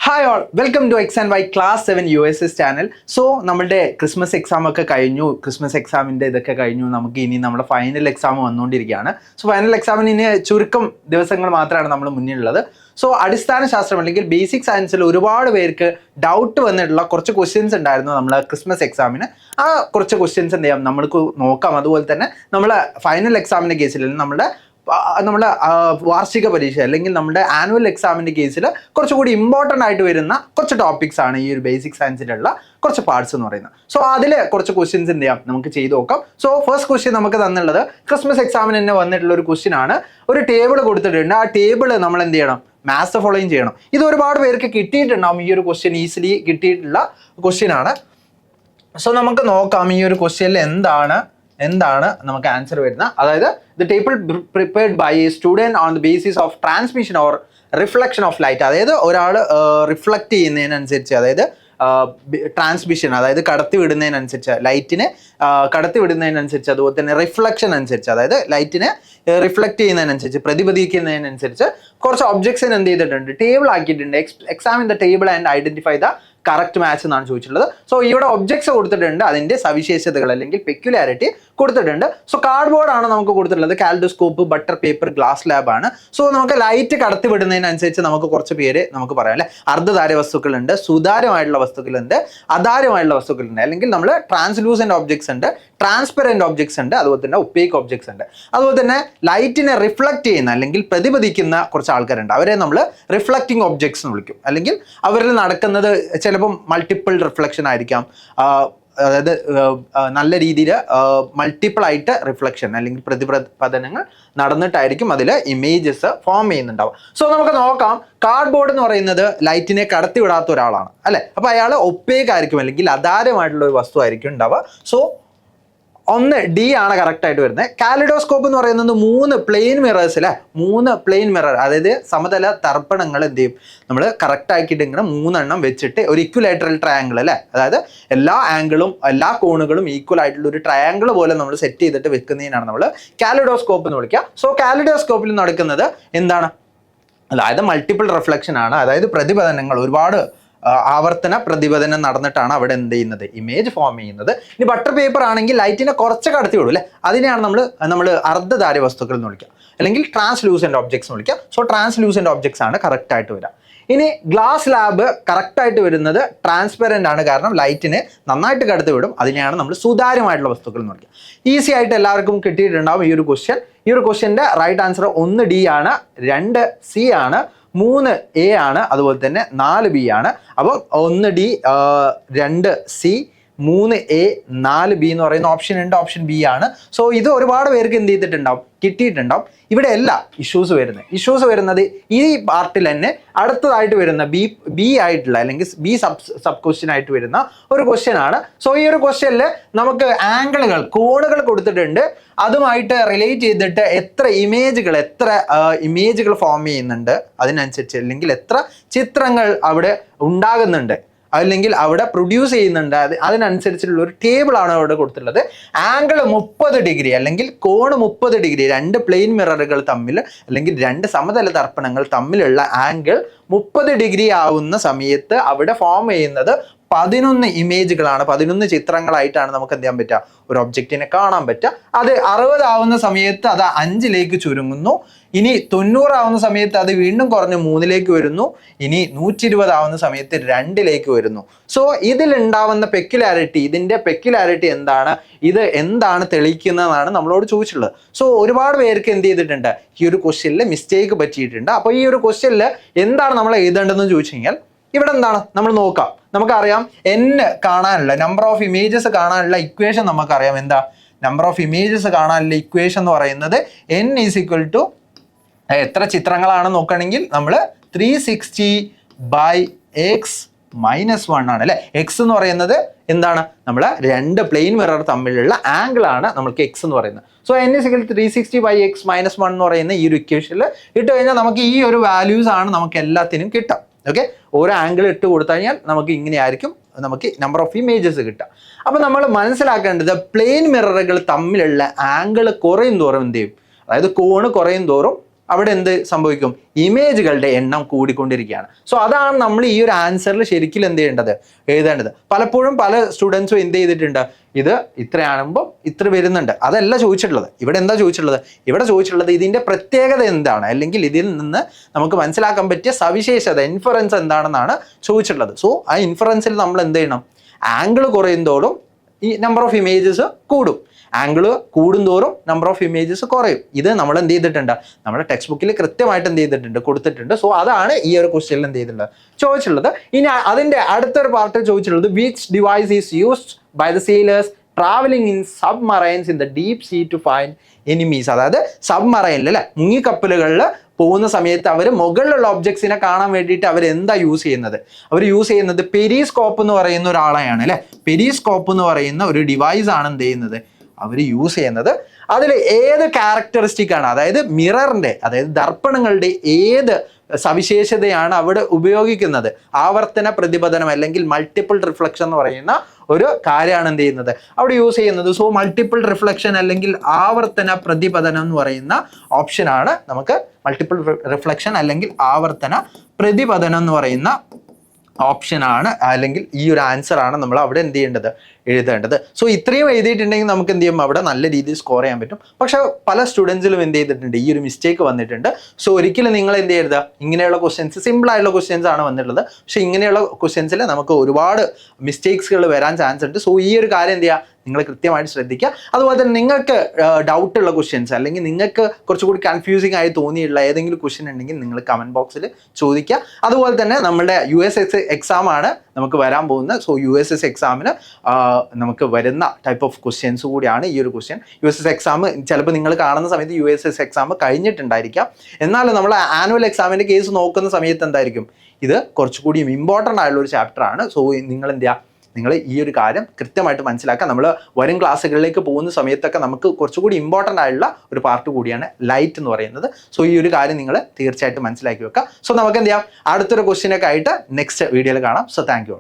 Hi all, welcome to X and Y class 7 USS ചാനൽ. So നമ്മളുടെ Christmas exam ഒക്കെ കഴിഞ്ഞു. ക്രിസ്മസ് എക്സാമിൻ്റെ ഇതൊക്കെ കഴിഞ്ഞു. നമുക്ക് ഇനി നമ്മുടെ ഫൈനൽ എക്സാം വന്നുകൊണ്ടിരിക്കുകയാണ്. സോ ഫൈനൽ എക്സാമിന് ഇനി ചുരുക്കം ദിവസങ്ങൾ മാത്രമാണ് നമ്മൾ മുന്നിലുള്ളത്. സോ അടിസ്ഥാന ശാസ്ത്രം അല്ലെങ്കിൽ ബേസിക് സയൻസിൽ ഒരുപാട് പേർക്ക് ഡൗട്ട് വന്നിട്ടുള്ള കുറച്ച് ക്വസ്റ്റ്യൻസ് ഉണ്ടായിരുന്നു നമ്മൾ ക്രിസ്മസ് എക്സാമിന്. ആ കുറച്ച് ക്വസ്റ്റ്യൻസ് എന്ത് ചെയ്യാം നമുക്ക് നോക്കാം. അതുപോലെ തന്നെ നമ്മൾ ഫൈനൽ എക്സാമിൻ്റെ കേസിൽ നമ്മുടെ വാർഷിക പരീക്ഷ അല്ലെങ്കിൽ നമ്മുടെ ആനുവൽ എക്സാമിൻ്റെ കേസിൽ കുറച്ചുകൂടി ഇമ്പോർട്ടൻ്റ് ആയിട്ട് വരുന്ന കുറച്ച് ടോപ്പിക്സ് ആണ് ഈ ഒരു ബേസിക് സയൻസിലുള്ള കുറച്ച് പാർട്സ് എന്ന് പറയുന്നത്. സോ അതിൽ കുറച്ച് ക്വസ്റ്റ്യൻസ് എന്ത് ചെയ്യാം നമുക്ക് ചെയ്ത് നോക്കാം. സോ ഫസ്റ്റ് ക്വസ്റ്റ്യൻ നമുക്ക് തന്നുള്ളത് ക്രിസ്മസ് എക്സാമിന് തന്നെ വന്നിട്ടുള്ള ഒരു ക്വസ്റ്റ്യൻ ആണ്. ഒരു ടേബിൾ കൊടുത്തിട്ടുണ്ട്. ആ ടേബിൾ നമ്മൾ എന്ത് ചെയ്യണം? മാത്സ് ഫോളോയിങ് ചെയ്യണം. ഇത് ഒരുപാട് പേർക്ക് കിട്ടിയിട്ടുണ്ടാവും. ഈ ഒരു ക്വസ്റ്റ്യൻ ഈസിലി കിട്ടിയിട്ടുള്ള ക്വസ്റ്റ്യൻ ആണ്. സോ നമുക്ക് നോക്കാം ഈ ഒരു ക്വസ്റ്റ്യനിൽ എന്താണ് നമുക്ക് ആൻസർ വരുന്നത്. അതായത് the table prepared by a student on the basis of transmission or reflection of light. അതായത് ഒരാൾ റിഫ്ലക്ട് ചെയ്യുന്നതിനനുസരിച്ച്, അതായത് ട്രാൻസ്മിഷൻ അതായത് കടത്തി വിടുന്നതിനനുസരിച്ച്, ലൈറ്റിനെ കടത്തി വിടുന്നതിനനുസരിച്ച്, അതുപോലെ തന്നെ റിഫ്ലക്ഷൻ അനുസരിച്ച്, അതായത് ലൈറ്റിനെ റിഫ്ലക്ട് ചെയ്യുന്നതിനനുസരിച്ച്, പ്രതിപദിക്കുന്നതിനനുസരിച്ച് കുറച്ച് ഒബ്ജക്ട്സിന് എന്ത് ചെയ്തിട്ടുണ്ട്? ടേബിൾ ആക്കിയിട്ടുണ്ട്. Examine the table and identify the correct match എന്നാണ് ചോദിച്ചിട്ടുള്ളത്. സോ ഇവിടെ ഒബ്ജക്ട്സ് കൊടുത്തിട്ടുണ്ട്, അതിൻ്റെ സവിശേഷതകൾ അല്ലെങ്കിൽ പെക്യുലാരിറ്റി കൊടുത്തിട്ടുണ്ട്. സോ കാർഡ്ബോർഡ് ആണ് നമുക്ക് കൊടുത്തിട്ടുള്ളത്. Kaleidoscope, butter paper, glass lab ആണ്. സോ നമുക്ക് ലൈറ്റ് കടത്തി വിടുന്നതിനനുസരിച്ച് നമുക്ക് കുറച്ച് പേര് നമുക്ക് പറയാം അല്ലെ. അർദ്ധധാര വസ്തുക്കളുണ്ട്, സുതാര്യമായിട്ടുള്ള വസ്തുക്കളുണ്ട്, അധാരമായിട്ടുള്ള വസ്തുക്കളുണ്ട്, അല്ലെങ്കിൽ നമ്മൾ ട്രാൻസ്ലൂസന്റ് ഒബ്ജക്ട്സ് ഉണ്ട്, ട്രാൻസ്പെറന്റ് ഒബ്ജക്ട്സ് ഉണ്ട്, അതുപോലെ തന്നെ ഒപ്പേക്ക് ഒബ്ജക്ട്സ് ഉണ്ട്. അതുപോലെ തന്നെ ലൈറ്റിനെ റിഫ്ലക്ട് ചെയ്യുന്ന അല്ലെങ്കിൽ പ്രതിപദിക്കുന്ന കുറച്ച് ആൾക്കാരുണ്ട്. അവരെ നമ്മൾ റിഫ്ലക്റ്റിംഗ് ഒബ്ജക്ട്സ് എന്ന് വിളിക്കും. അല്ലെങ്കിൽ അവരിൽ നടക്കുന്നത് ചിലപ്പം മൾട്ടിപ്പിൾ റിഫ്ലക്ഷൻ ആയിരിക്കാം. അതായത് നല്ല രീതിയിൽ മൾട്ടിപ്പിൾ ആയിട്ട് റിഫ്ലക്ഷൻ അല്ലെങ്കിൽ പ്രതിപതനങ്ങൾ നടന്നിട്ടായിരിക്കും അതിൽ ഇമേജസ് ഫോം ചെയ്യുന്നുണ്ടാവും. സോ നമുക്ക് നോക്കാം. കാർഡ്ബോർഡ് എന്ന് പറയുന്നത് ലൈറ്റിനെ കടത്തി വിടാത്ത ഒരാളാണ് അല്ലെ. അപ്പോൾ അയാൾ ഒപ്പേക്ക് ആയിരിക്കും അല്ലെങ്കിൽ അധാരമായിട്ടുള്ള ഒരു വസ്തു ആയിരിക്കും ഉണ്ടാവുക. സോ ഒന്ന് ഡി ആണ് കറക്റ്റ് ആയിട്ട് വരുന്നത്. കാലിഡോസ്കോപ്പ് എന്ന് പറയുന്നത് 3 പ്ലെയിൻ മിറേഴ്സ് അല്ലെ. 3 പ്ലെയിൻ മിറർ, അതായത് സമതല തർപ്പണങ്ങൾ എന്ത് ചെയ്യും നമ്മൾ കറക്റ്റ് ആക്കിയിട്ട് ഇങ്ങനെ 3 എണ്ണം വെച്ചിട്ട് ഒരു ഇക്വലാറ്ററൽ ട്രയാങ്കിൾ അല്ലെ, അതായത് എല്ലാ ആംഗിളും എല്ലാ കോണുകളും ഈക്വൽ ആയിട്ടുള്ള ഒരു ട്രയാങ്കിൾ പോലെ നമ്മൾ സെറ്റ് ചെയ്തിട്ട് വെക്കുന്നതിനാണ് നമ്മൾ കാലിഡോസ്കോപ്പ് എന്ന് വിളിക്കുക. സോ കാലിഡോസ്കോപ്പിൽ നടക്കുന്നത് എന്താണ്? അതായത് മൾട്ടിപ്പിൾ റിഫ്ലക്ഷൻ ആണ്. അതായത് പ്രതിപതനങ്ങൾ, ഒരുപാട് ആവർത്തന പ്രതിപതനം നടന്നിട്ടാണ് അവിടെ എന്ത് ചെയ്യുന്നത്? ഇമേജ് ഫോം ചെയ്യുന്നത്. ഇനി ബട്ടർ പേപ്പർ ആണെങ്കിൽ ലൈറ്റിനെ കുറച്ച് കടത്തി വിടും അല്ലെ. അതിനെയാണ് നമ്മൾ അർദ്ധധാര വസ്തുക്കൾ എന്ന് വിളിക്കുക, അല്ലെങ്കിൽ ട്രാൻസ്ലൂസന്റ് ഒബ്ജക്ട്സ് എന്ന് വിളിക്കുക. സോ ട്രാൻസ്ലൂസന്റ് ഒബ്ജക്ട്സ് ആണ് കറക്റ്റ് ആയിട്ട് വരിക. ഇനി ഗ്ലാസ് ലാബ് കറക്റ്റ് ആയിട്ട് വരുന്നത് ട്രാൻസ്പെറൻ്റ് ആണ്. കാരണം ലൈറ്റിനെ നന്നായിട്ട് കടത്തി വിടും. അതിനെയാണ് നമ്മൾ സുതാര്യമായിട്ടുള്ള വസ്തുക്കൾ എന്ന് വിളിക്കുക. ഈസി ആയിട്ട് എല്ലാവർക്കും കിട്ടിയിട്ടുണ്ടാവും ഈ ഒരു ക്വസ്റ്റ്യൻ. ഈ ഒരു ക്വസ്റ്റ്യൻ്റെ റൈറ്റ് ആൻസർ 1 D ആണ്, 2 C ആണ്, 3 A ആണ്, അതുപോലെ തന്നെ 4 B ആണ്. അപ്പോൾ 1 D, 2 C, 3 A, 4 B എന്ന് പറയുന്ന ഓപ്ഷൻ ഉണ്ട്. ഓപ്ഷൻ B ആണ്. സോ ഇത് ഒരുപാട് പേർക്ക് എന്ത് ചെയ്തിട്ടുണ്ടാവും? കിട്ടിയിട്ടുണ്ടാവും. ഇവിടെ എല്ലാ ഇഷ്യൂസ് വരുന്നത് ഈ പാർട്ടിൽ തന്നെ അടുത്തതായിട്ട് വരുന്ന ബി ആയിട്ടുള്ള അല്ലെങ്കിൽ ബി സബ് ക്വസ്റ്റ്യൻ ആയിട്ട് വരുന്ന ഒരു ക്വസ്റ്റ്യൻ ആണ്. സോ ഈ ഒരു ക്വസ്റ്റ്യനിൽ നമുക്ക് കോണുകൾ കൊടുത്തിട്ടുണ്ട്. അതുമായിട്ട് റിലേറ്റ് ചെയ്തിട്ട് എത്ര ഇമേജുകൾ ഫോം ചെയ്യുന്നുണ്ട് അതിനനുസരിച്ച്, അല്ലെങ്കിൽ എത്ര ചിത്രങ്ങൾ അവിടെ ഉണ്ടാകുന്നുണ്ട് അല്ലെങ്കിൽ അവിടെ പ്രൊഡ്യൂസ് ചെയ്യുന്നുണ്ട് അതിനനുസരിച്ചുള്ള ഒരു ടേബിൾ ആണ് അവിടെ കൊടുത്തിട്ടുള്ളത്. ആംഗിൾ 30 ഡിഗ്രി അല്ലെങ്കിൽ കോണ് 30 ഡിഗ്രി, 2 പ്ലെയിൻ മിററുകൾ തമ്മിൽ അല്ലെങ്കിൽ 2 സമതല ദർപ്പണങ്ങൾ തമ്മിലുള്ള ആംഗിൾ 30 ഡിഗ്രി ആവുന്ന സമയത്ത് അവിടെ ഫോം ചെയ്യുന്നത് 11 ഇമേജുകളാണ്. 11 ചിത്രങ്ങളായിട്ടാണ് നമുക്ക് എന്ത് ചെയ്യാൻ പറ്റുക? ഒരു ഒബ്ജക്റ്റിനെ കാണാൻ പറ്റുക. അത് 60 ആവുന്ന സമയത്ത് അത് 5ലേക്ക് ചുരുങ്ങുന്നു. ഇനി 90 ആവുന്ന സമയത്ത് അത് വീണ്ടും കുറഞ്ഞ് 3ലേക്ക് വരുന്നു. ഇനി 120 ആവുന്ന സമയത്ത് 2ലേക്ക് വരുന്നു. സോ ഇതിലുണ്ടാവുന്ന ഇതിന്റെ പെക്യുലാരിറ്റി എന്താണ്? ഇത് എന്താണ് തെളിയിക്കുന്നതെന്നാണ് നമ്മളോട് ചോദിച്ചിട്ടുള്ളത്. സോ ഒരുപാട് പേർക്ക് എന്ത് ചെയ്തിട്ടുണ്ട്? ഈ ഒരു ക്വസ്റ്റ്യനിൽ മിസ്റ്റേക്ക് പറ്റിയിട്ടുണ്ട്. അപ്പോൾ ഈ ഒരു ക്വസ്റ്റ്യനിൽ എന്താണ് നമ്മൾ എഴുതേണ്ടതെന്ന് ചോദിച്ചു കഴിഞ്ഞാൽ ഇവിടെ എന്താണ് നമ്മൾ നോക്കാം. നമുക്കറിയാം നമ്പർ ഓഫ് ഇമേജസ് കാണാനുള്ള ഇക്വേഷൻ നമുക്കറിയാം. എന്താ നമ്പർ ഓഫ് ഇമേജസ് കാണാനുള്ള ഇക്വേഷൻ എന്ന് പറയുന്നത്? N = എത്ര ചിത്രങ്ങളാണ് നോക്കുകയാണെങ്കിൽ നമ്മൾ 360/x-1 ആണ് അല്ലെ. എക്സ് എന്ന് പറയുന്നത് എന്താണ്? നമ്മൾ 2 പ്ലെയിൻ മിറർ തമ്മിലുള്ള ആംഗിൾ ആണ് നമ്മൾക്ക് എക്സ് എന്ന് പറയുന്നത്. സോ N = 360/x-1 എന്ന് പറയുന്ന ഈ ഒരു ഇക്വേഷനിൽ ഇട്ട് കഴിഞ്ഞാൽ നമുക്ക് ഈ ഒരു വാല്യൂസ് ആണ് നമുക്ക് എല്ലാത്തിനും കിട്ടാം. ഓക്കെ, ഓരോ ആംഗിൾ ഇട്ട് കൊടുത്തു കഴിഞ്ഞാൽ നമുക്ക് ഇങ്ങനെയായിരിക്കും നമുക്ക് നമ്പർ ഓഫ് ഇമേജസ് കിട്ടുക. അപ്പോൾ നമ്മൾ മനസ്സിലാക്കേണ്ടത് പ്ലെയിൻ മിററുകൾ തമ്മിലുള്ള ആംഗിൾ കുറയും തോറും എന്ത് ചെയ്യും? അതായത് കോണ് കുറയും തോറും അവിടെ എന്ത് സംഭവിക്കും? ഇമേജുകളുടെ എണ്ണം കൂടിക്കൊണ്ടിരിക്കുകയാണ്. സോ അതാണ് നമ്മൾ ഈ ഒരു ആൻസറിൽ ശരിക്കും എന്ത് ചെയ്യേണ്ടത്, എഴുതേണ്ടത്. പലപ്പോഴും പല സ്റ്റുഡൻസും എന്ത് ചെയ്തിട്ടുണ്ട്, ഇത് ഇത്രയാകുമ്പോൾ ഇത്ര വരുന്നുണ്ട്, അതല്ല ചോദിച്ചിട്ടുള്ളത്. ഇവിടെ എന്താ ചോദിച്ചിട്ടുള്ളത്? ഇവിടെ ചോദിച്ചിട്ടുള്ളത് ഇതിൻ്റെ പ്രത്യേകത എന്താണ്, അല്ലെങ്കിൽ ഇതിൽ നിന്ന് നമുക്ക് മനസ്സിലാക്കാൻ പറ്റിയ സവിശേഷത, ഇൻഫറൻസ് എന്താണെന്നാണ് ചോദിച്ചിട്ടുള്ളത്. സോ ആ ഇൻഫറൻസിൽ നമ്മൾ എന്ത് ചെയ്യണം? ആംഗിൾ കുറയുന്തോറും ഈ നമ്പർ ഓഫ് ഇമേജസ് കൂടും, ആംഗിൾ കൂടുന്തോറും നമ്പർ ഓഫ് ഇമേജസ് കുറയും. ഇത് നമ്മൾ എന്ത് ചെയ്തിട്ടുണ്ട്, നമ്മുടെ ടെക്സ്റ്റ് ബുക്കിൽ കൃത്യമായിട്ട് എന്ത് ചെയ്തിട്ടുണ്ട്, കൊടുത്തിട്ടുണ്ട്. സോ അതാണ് ഈ ഒരു ക്വസ്റ്റ്യനിൽ എന്ത് ചെയ്തിട്ടുള്ളത്, ചോദിച്ചിട്ടുള്ളത്. ഇനി അതിൻ്റെ അടുത്തൊരു പാർട്ട് ചോദിച്ചിട്ടുള്ളത്, which device is used by the sailors travelling in submarines in the deep sea to find enemies. അതായത് സബ്മറൈനിൽ അല്ലെ, മുങ്ങിക്കപ്പലുകളിൽ പോകുന്ന സമയത്ത് അവർ മുകളിലുള്ള ഒബ്ജക്ട്സിനെ കാണാൻ വേണ്ടിയിട്ട് അവർ എന്താ യൂസ് ചെയ്യുന്നത്? അവർ യൂസ് ചെയ്യുന്നത് പെരിസ്കോപ്പ് എന്ന് പറയുന്ന ഒരാളെയാണ് അല്ലെ. പെരിസ്കോപ്പ് എന്ന് പറയുന്ന ഒരു ഡിവൈസ് ആണ് എന്ത് ചെയ്യുന്നത്, അവർ യൂസ് ചെയ്യുന്നത്. അതിൽ ഏത് ക്യാരക്ടറിസ്റ്റിക് ആണ്, അതായത് മിററിൻ്റെ, അതായത് ദർപ്പണങ്ങളുടെ ഏത് സവിശേഷതയാണ് അവിടെ ഉപയോഗിക്കുന്നത്? ആവർത്തന പ്രതിപതനം അല്ലെങ്കിൽ മൾട്ടിപ്പിൾ റിഫ്ലക്ഷൻ എന്ന് പറയുന്ന ഒരു കാര്യമാണ് എന്ത് ചെയ്യുന്നത്, അവിടെ യൂസ് ചെയ്യുന്നത്. സോ മൾട്ടിപ്പിൾ റിഫ്ലക്ഷൻ അല്ലെങ്കിൽ ആവർത്തന പ്രതിപതനം എന്ന് പറയുന്ന ഓപ്ഷനാണ് നമുക്ക് മൾട്ടിപ്പിൾ റിഫ്ലക്ഷൻ അല്ലെങ്കിൽ ആവർത്തന പ്രതിപതനം എന്ന് പറയുന്ന ഓപ്ഷനാണ്, അല്ലെങ്കിൽ ഈ ഒരു ആൻസറാണ് നമ്മൾ അവിടെ എന്ത് ചെയ്യേണ്ടത്, എഴുതേണ്ടത്. സോ ഇത്രയും എഴുതിയിട്ടുണ്ടെങ്കിൽ നമുക്ക് എന്ത് ചെയ്യും, അവിടെ നല്ല രീതിയിൽ സ്കോർ ചെയ്യാൻ പറ്റും. പക്ഷെ പല സ്റ്റുഡൻസിലും എന്ത് ചെയ്തിട്ടുണ്ട്, ഈ ഒരു മിസ്റ്റേക്ക് വന്നിട്ടുണ്ട്. സോ ഒരിക്കലും നിങ്ങൾ എന്ത് ചെയ്യരുത്, ഇങ്ങനെയുള്ള ക്വസ്റ്റ്യൻസ്, സിമ്പിൾ ആയിട്ടുള്ള ക്വസ്റ്റ്യൻസ് ആണ് വന്നിട്ടുള്ളത്, പക്ഷെ ഇങ്ങനെയുള്ള ക്വസ്റ്റ്യൻസിൽ നമുക്ക് ഒരുപാട് മിസ്റ്റേക്സുകൾ വരാൻ ചാൻസ് ഉണ്ട്. സോ ഈ ഒരു കാര്യം എന്ത് ചെയ്യുക, നിങ്ങൾ കൃത്യമായിട്ട് ശ്രദ്ധിക്കുക. അതുപോലെ തന്നെ നിങ്ങൾക്ക് ഡൗട്ടുള്ള ക്വസ്റ്റ്യൻസ് അല്ലെങ്കിൽ നിങ്ങൾക്ക് കുറച്ചുകൂടി കൺഫ്യൂസിങ് ആയി തോന്നിയിട്ടുള്ള ഏതെങ്കിലും ക്വസ്റ്റ്യൻ ഉണ്ടെങ്കിൽ നിങ്ങൾ കമൻറ്റ് ബോക്സിൽ ചോദിക്കുക. അതുപോലെ തന്നെ നമ്മുടെ USS എക്സാം ആണ് നമുക്ക് വരാൻ പോകുന്നത്. സോ USS എക്സാമിന് നമുക്ക് വരുന്ന ടൈപ്പ് ഓഫ് ക്വസ്റ്റ്യൻസ് കൂടിയാണ് ഈ ഒരു ക്വസ്റ്റ്യൻ. USS എക്സാം ചിലപ്പോൾ നിങ്ങൾ കാണുന്ന സമയത്ത് USS എക്സാം കഴിഞ്ഞിട്ടുണ്ടായിരിക്കാം. എന്നാലും നമ്മൾ ആനുവൽ എക്സാമിൻ്റെ കേസ് നോക്കുന്ന സമയത്ത് എന്തായിരിക്കും, ഇത് കുറച്ചുകൂടി ഇമ്പോർട്ടൻ്റ് ആയിട്ടുള്ള ഒരു ചാപ്റ്ററാണ്. സോ നിങ്ങൾ എന്ത് ചെയ്യുക, നിങ്ങൾ ഈ ഒരു കാര്യം കൃത്യമായിട്ട് മനസ്സിലാക്കുക. നമ്മൾ വരും ക്ലാസ്സുകളിലേക്ക് പോകുന്ന സമയത്തൊക്കെ നമുക്ക് കുറച്ചുകൂടി ഇമ്പോർട്ടൻ്റ് ആയിട്ടുള്ള ഒരു പാർട്ട് കൂടിയാണ് ലൈറ്റ് എന്ന് പറയുന്നത്. സോ ഈ ഒരു കാര്യം നിങ്ങൾ തീർച്ചയായിട്ടും മനസ്സിലാക്കി വെക്കുക. സോ നമുക്ക് എന്ത് ചെയ്യാം, അടുത്തൊരു ക്വസ്റ്റ്യനൊക്കെ ആയിട്ട് നെക്സ്റ്റ് വീഡിയോയിൽ കാണാം. So thank you.